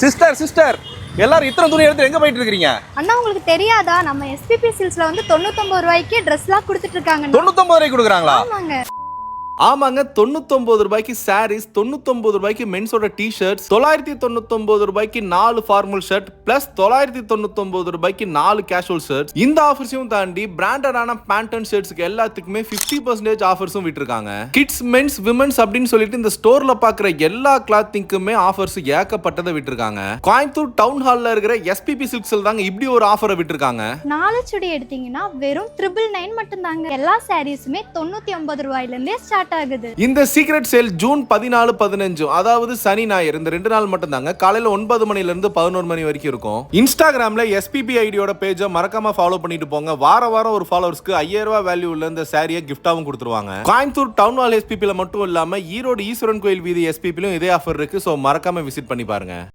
Sister sister எல்லாரும் இத்தனை துணி எடுத்து எங்க போயிட்டு இருக்கீங்க? அண்ணா உங்களுக்கு தெரியாதா, நம்ம எஸ்பிபி சில்க்ஸ்ல வந்து 99 ரூபாய்க்கு ட்ரெஸ்லாம் கொடுத்துட்டு இருக்காங்க. 99 ரூபாய்க்கு கொடுக்குறாங்களா? ஆமாங்க ஆமாங்க, 99 ரூபாய்க்கு சாரீஸ், 99 ரூபாய்க்கு மென்ஸோட டி-ஷர்ட்ஸ், 999 ரூபாய்க்கு 4 ஃபார்மல் ஷர்ட் பிளஸ் 999 ரூபாய்க்கு 4 கேஷுவல் ஷர்ட்ஸ். இந்த ஆஃபர்ஸையும் தாண்டி பிராண்டடான பேண்ட் அண்ட் ஷர்ட்ஸ்க்கு எல்லாத்துக்குமே 50% ஆஃபர்ஸும் விட்டுருக்காங்க. கிட்ஸ், மென்ஸ், விமென்ஸ் அப்படின்னு சொல்லிட்டு இந்த ஸ்டோர்ல பாக்குற எல்லா கிளாத்திங்க்குமே ஆஃபர்ஸ் ஏகப்பட்டதை விட்டுருக்காங்க. கோயம்புத்தூர் டவுன் ஹால்ல இருக்கிற எஸ்பிபி சில்க்ஸ்ல தாங்க இப்படி ஒரு ஆஃபரை விட்டுருக்காங்க. 4 சுடி எடுத்தீங்கன்னா வெறும் 999 மட்டும் தாங்க. எல்லா சாரீஸுமே 990 ரூபாயில இருந்தே ஸ்டார்ட் ஆகுது. இந்த சீக்ரெட் சேல் ஜூன் 14, 15 அதாவது சனி ஞாயிறு இந்த 2 நாள் மட்டும் தாங்க. காலையில 9 மணில இருந்து 11 மணி வரைக்கும் இருக்கும். இன்ஸ்டாகிராம்ல எஸ்பிபி ஐடியோட பேஜை மறக்காம ஃபாலோ பண்ணிட்டு போங்க. வாரம் ஒரு ஃபாலோவர்ஸ்க்கு 5000 ரூபாய் வேல்யூ உள்ள இந்த சாரியை கிஃப்டாவும் கொடுத்துருவாங்க. கோயம்புத்தூர் டவுன் ஹால் எஸ்பிபில மட்டும் இல்லாம ஈரோடு ஈஸ்வரன் கோயில் வீதி எஸ்பிபிலும் இதே ஆஃபர் இருக்கு. சோ மறக்காம விசிட் பண்ணி பாருங்க.